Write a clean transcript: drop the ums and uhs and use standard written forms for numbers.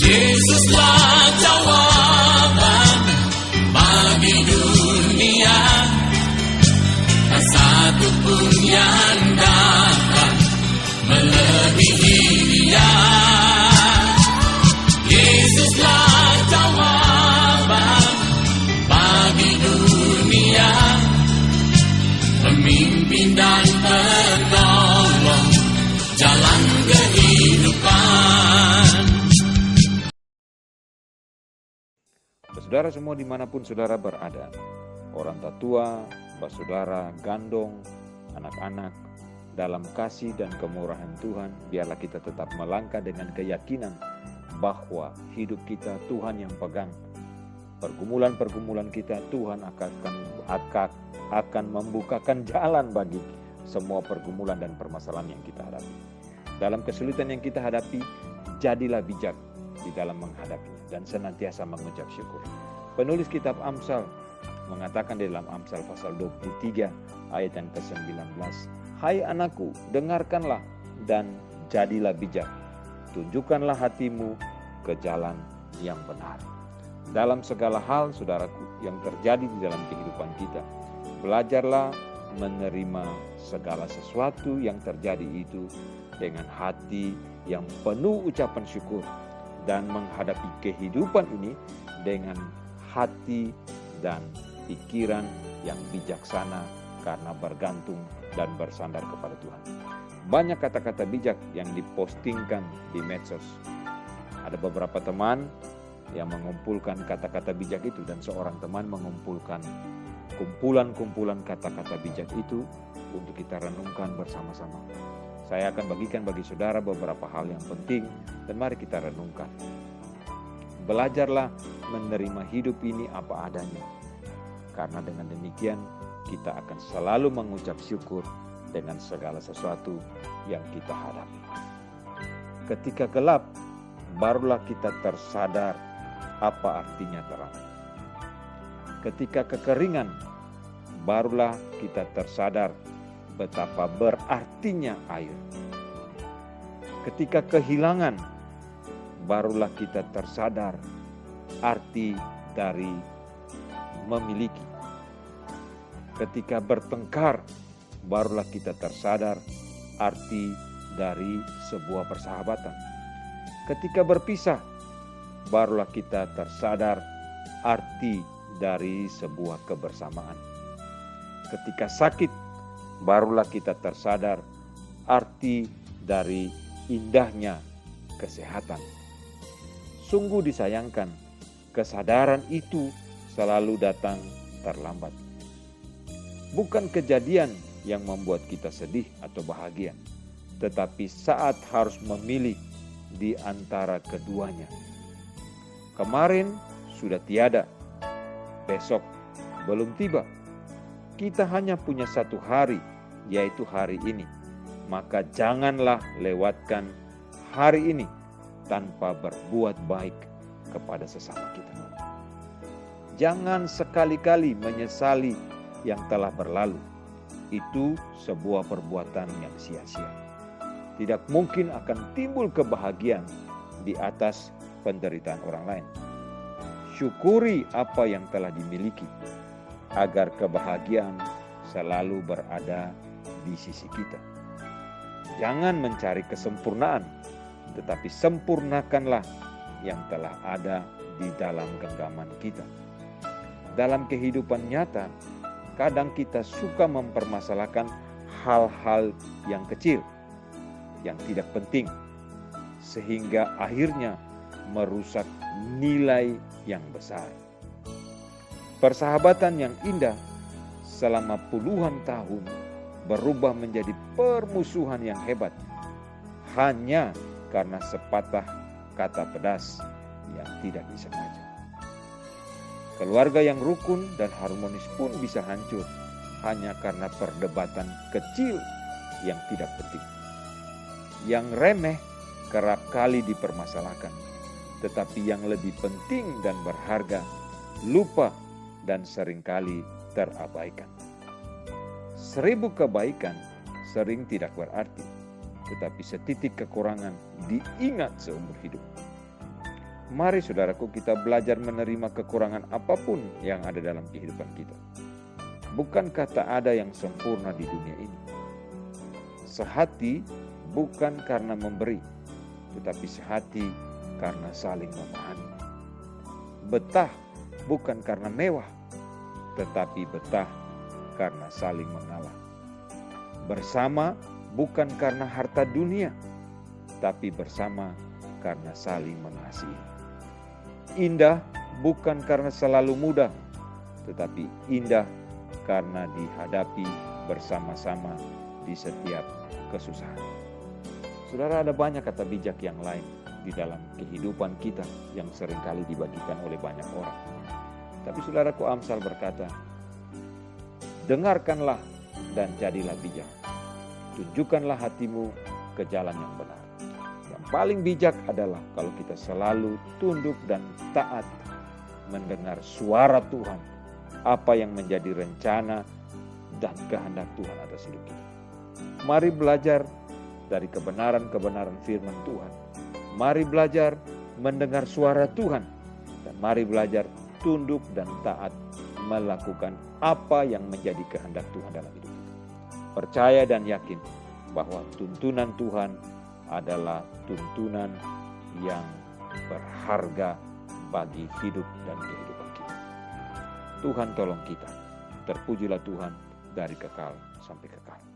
Yesuslah jawaban bagi dunia. Tak satu pun yang dapat melebihi Dia. Yesuslah jawaban bagi dunia, pemimpin dan penolong jalan kehidupan. Saudara semua dimanapun saudara berada, orang tatua, saudara, gandong, anak-anak, dalam kasih dan kemurahan Tuhan, biarlah kita tetap melangkah dengan keyakinan bahwa hidup kita Tuhan yang pegang. Pergumulan-pergumulan kita Tuhan akan membukakan jalan bagi semua pergumulan dan permasalahan yang kita hadapi. Dalam kesulitan yang kita hadapi, jadilah bijak di dalam menghadapinya dan senantiasa mengucap syukur. Penulis kitab Amsal mengatakan di dalam Amsal pasal 23 ayat yang ke-19, "Hai anakku, dengarkanlah dan jadilah bijak. Tunjukkanlah hatimu ke jalan yang benar." Dalam segala hal, saudaraku, yang terjadi di dalam kehidupan kita, belajarlah menerima segala sesuatu yang terjadi itu dengan hati yang penuh ucapan syukur dan menghadapi kehidupan ini dengan hati dan pikiran yang bijaksana karena bergantung dan bersandar kepada Tuhan. Banyak kata-kata bijak yang dipostingkan di medsos. Ada beberapa teman yang mengumpulkan kata-kata bijak itu, dan seorang teman mengumpulkan kumpulan-kumpulan kata-kata bijak itu untuk kita renungkan bersama-sama. Saya akan bagikan bagi saudara beberapa hal yang penting dan mari kita renungkan. Belajarlah menerima hidup ini apa adanya. Karena dengan demikian kita akan selalu mengucap syukur dengan segala sesuatu yang kita hadapi. Ketika gelap, barulah kita tersadar apa artinya terang. Ketika kekeringan, barulah kita tersadar betapa berartinya air. Ketika kehilangan, barulah kita tersadar arti dari memiliki. Ketika bertengkar, barulah kita tersadar arti dari sebuah persahabatan. Ketika berpisah, barulah kita tersadar arti dari sebuah kebersamaan. Ketika sakit, barulah kita tersadar arti dari indahnya kesehatan. Sungguh disayangkan, kesadaran itu selalu datang terlambat. Bukan kejadian yang membuat kita sedih atau bahagia, tetapi saat harus memilih di antara keduanya. Kemarin sudah tiada, besok belum tiba. Kita hanya punya satu hari, yaitu hari ini. Maka janganlah lewatkan hari ini tanpa berbuat baik kepada sesama kita. Jangan sekali-kali menyesali yang telah berlalu. Itu sebuah perbuatan yang sia-sia. Tidak mungkin akan timbul kebahagiaan di atas penderitaan orang lain. Syukuri apa yang telah dimiliki, agar kebahagiaan selalu berada di sisi kita. Jangan mencari kesempurnaan, tetapi sempurnakanlah yang telah ada di dalam genggaman kita. Dalam kehidupan nyata, kadang kita suka mempermasalahkan hal-hal yang kecil, yang tidak penting, sehingga akhirnya merusak nilai yang besar. Persahabatan yang indah selama puluhan tahun berubah menjadi permusuhan yang hebat hanya karena sepatah kata pedas yang tidak disengaja. Keluarga yang rukun dan harmonis pun bisa hancur hanya karena perdebatan kecil yang tidak penting. Yang remeh kerap kali dipermasalahkan, tetapi yang lebih penting dan berharga lupa dan seringkali terabaikan. 1000 kebaikan sering tidak berarti, tetapi setitik kekurangan diingat seumur hidup. Mari saudaraku, kita belajar menerima kekurangan apapun yang ada dalam kehidupan kita. Bukankah tak ada yang sempurna di dunia ini? Sehati bukan karena memberi, tetapi sehati karena saling memahami. Betah bukan karena mewah, tetapi betah karena saling mengalah. Bersama bukan karena harta dunia, tapi bersama karena saling mengasihi. Indah bukan karena selalu mudah, tetapi indah karena dihadapi bersama-sama di setiap kesusahan. Saudara, ada banyak kata bijak yang lain di dalam kehidupan kita yang seringkali dibagikan oleh banyak orang. Tapi saudaraku, Amsal berkata, dengarkanlah dan jadilah bijak. Tunjukkanlah hatimu ke jalan yang benar. Yang paling bijak adalah kalau kita selalu tunduk dan taat mendengar suara Tuhan, apa yang menjadi rencana dan kehendak Tuhan atas hidup kita. Mari belajar dari kebenaran-kebenaran firman Tuhan. Mari belajar mendengar suara Tuhan. Dan mari belajar tunduk dan taat melakukan apa yang menjadi kehendak Tuhan dalam hidup kita. Percaya dan yakin bahwa tuntunan Tuhan adalah tuntunan yang berharga bagi hidup dan kehidupan kita. Tuhan tolong kita. Terpujilah Tuhan dari kekal sampai kekal.